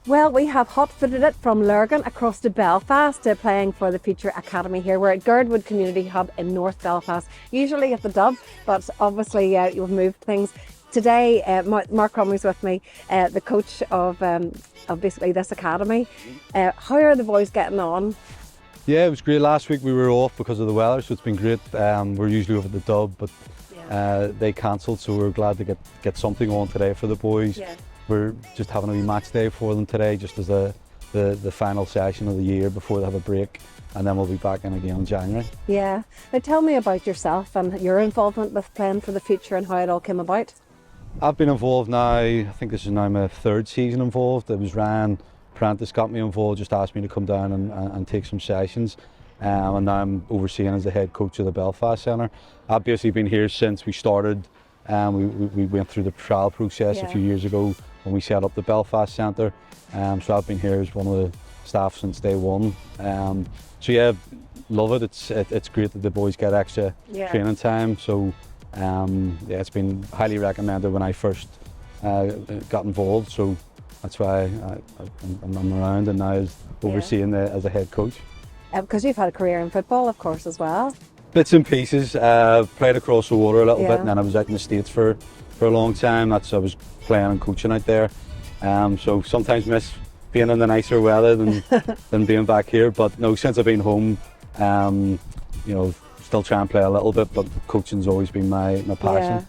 Well, we have hot-footed it from Lurgan across to Belfast, playing for the future academy here. We're at Girdwood Community Hub in North Belfast, usually at the Dub, but obviously you've moved things. Today, Mark Cromie's with me, the coach of basically this academy. How are the boys getting on? Yeah, it was great. Last week we were off because of the weather, so it's been great. We're usually over at the Dub, but they cancelled, so we're glad to get something on today for the boys. Yeah. We're just having a wee match day for them today, just as the final session of the year before they have a break, and then we'll be back in again in January. Yeah. Now tell me about yourself and your involvement with Playing for the Future and how it all came about. I've been involved now, I think this is now my third season involved. It was Ryan Prentice got me involved, just asked me to come down and take some sessions. And now I'm overseeing as the head coach of the Belfast Centre. I've basically been here since we started. We went through the trial process a few years ago when we set up the Belfast Centre. So I've been here as one of the staff since day one. So yeah, love it. It's great that the boys get extra training time. So yeah, it's been highly recommended when I first got involved. So that's why I'm around and now overseeing as a head coach. Because you've had a career in football, of course, as well. Bits and pieces. Played across the water a little bit, and then I was out in the States for a long time. I was playing and coaching out there. So sometimes miss being in the nicer weather than being back here. But no, since I've been home, you know, still try and play a little bit, but coaching's always been my passion. Yeah.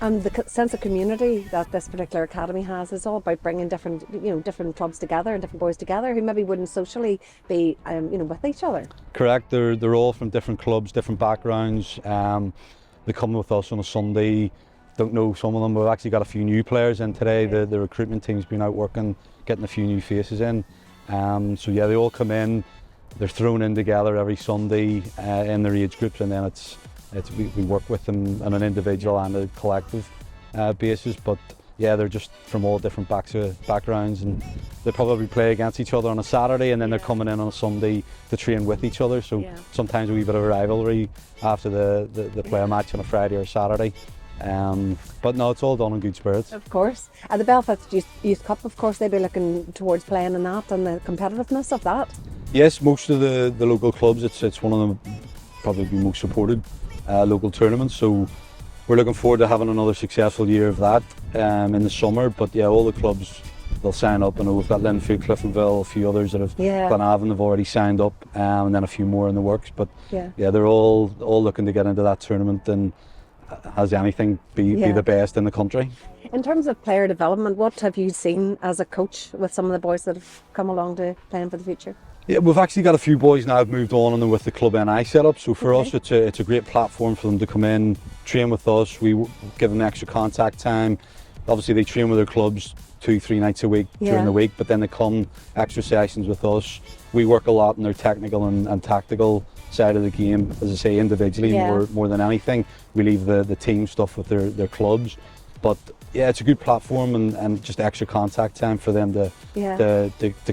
And the sense of community that this particular academy has is all about bringing different clubs together and different boys together who maybe wouldn't socially be, with each other. Correct. They're all from different clubs, different backgrounds. They come with us on a Sunday. Don't know some of them. We've actually got a few new players in today. The recruitment team's been out working, getting a few new faces in. So yeah, they all come in. They're thrown in together every Sunday in their age groups, and then we work with them on an individual and a collective basis. But yeah, they're just from all different backgrounds, and they probably play against each other on a Saturday, and then they're coming in on a Sunday to train with each other. So sometimes a wee bit of a rivalry after the play a match on a Friday or Saturday. But no, it's all done in good spirits. Of course. And the Belfast Youth Cup, of course, they'll be looking towards playing in that and the competitiveness of that. Yes, most of the local clubs, it's one of the probably most supported local tournaments. So we're looking forward to having another successful year of that in the summer. But yeah, all the clubs, they'll sign up. I know we've got Linfield, Cliftonville, a few others that have Glenavon have already signed up, and then a few more in the works. But yeah, they're all looking to get into that tournament, and has anything be the best in the country. In terms of player development, what have you seen as a coach with some of the boys that have come along to Playing for the Future? Yeah, we've actually got a few boys now who've moved on and with the Club NI setup. So for us, it's a great platform for them to come in, train with us. We give them extra contact time. Obviously, they train with their clubs 2-3 nights a week during the week, but then they come extra sessions with us. We work a lot in their technical and tactical side of the game, as I say, individually more than anything. We leave the team stuff with their clubs. But yeah, it's a good platform and just extra contact time for them to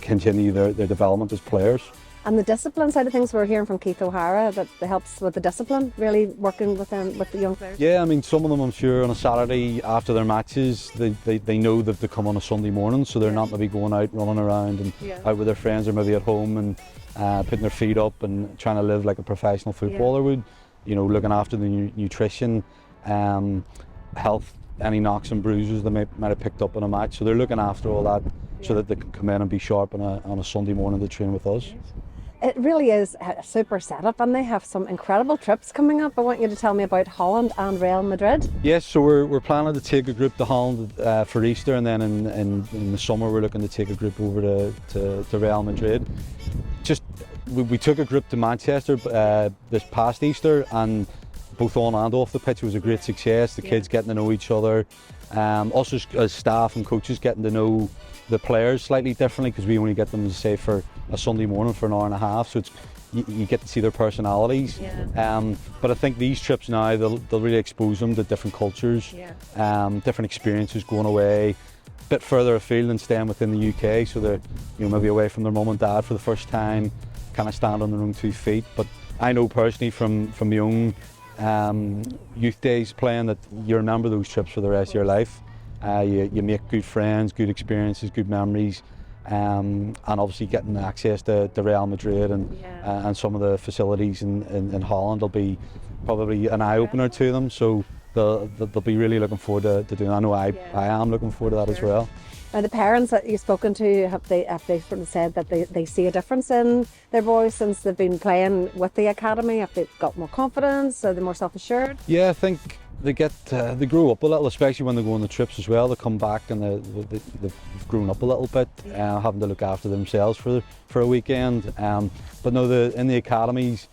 continue their development as players. And the discipline side of things, we're hearing from Keith O'Hara that helps with the discipline, really working with them, with the young players. Yeah, I mean, some of them, I'm sure, on a Saturday after their matches, they know that they come on a Sunday morning, so they're not maybe going out running around and out with their friends, or maybe at home and putting their feet up and trying to live like a professional footballer would. You know, looking after the nutrition, health, any knocks and bruises they might have picked up in a match. So they're looking after all that so that they can come in and be sharp on a Sunday morning to train with us. It really is a super setup, and they have some incredible trips coming up. I want you to tell me about Holland and Real Madrid. Yes, so we're planning to take a group to Holland for Easter, and then in the summer we're looking to take a group over to Real Madrid. We took a group to Manchester this past Easter, and both on and off the pitch, it was a great success. The kids getting to know each other, us as staff and coaches getting to know the players slightly differently, because we only get them, as I say, for a Sunday morning for an hour and a half, so you get to see their personalities. But I think these trips now, they'll really expose them to different cultures, different experiences, going away a bit further afield than staying within the UK, so they're maybe away from their mum and dad for the first time, kind of stand on their own 2 feet. But I know personally from my own youth days playing that you remember those trips for the rest of your life. You make good friends, good experiences, good memories, and obviously getting access to Real Madrid and some of the facilities in Holland will be probably an eye-opener to them, so they'll be really looking forward to doing that. I know I am looking forward to that as well. Now, the parents that you've spoken to, have they sort of said that they see a difference in their boys since they've been playing with the academy? Have they got more confidence? Are they more self-assured? Yeah, I think they they grow up a little, especially when they go on the trips as well. They come back and they've grown up a little bit, having to look after themselves for a weekend. But no, in the academies,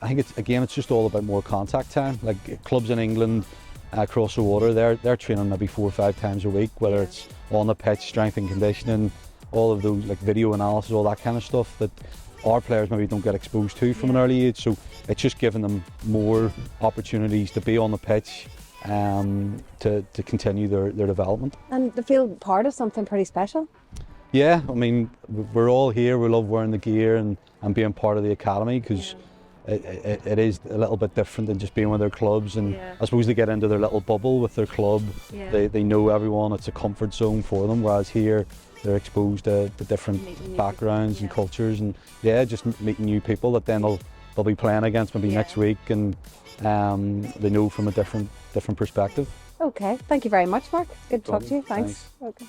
I think it's just all about more contact time. Like clubs in England across the water, they're training maybe 4 or 5 times a week, whether it's on the pitch, strength and conditioning, all of those like video analysis, all that kind of stuff that our players maybe don't get exposed to from an early age. So it's just giving them more opportunities to be on the pitch, to continue their development. And to feel part of something pretty special? Yeah, I mean, we're all here, we love wearing the gear and being part of the academy, because it is a little bit different than just being with their clubs, and I suppose they get into their little bubble with their club. They know everyone, it's a comfort zone for them, whereas here they're exposed to different backgrounds and cultures, and just meeting new people that then they'll be playing against maybe next week, and they know from a different perspective. Okay, thank you very much, Mark. Good to talk to you. Thanks. Okay.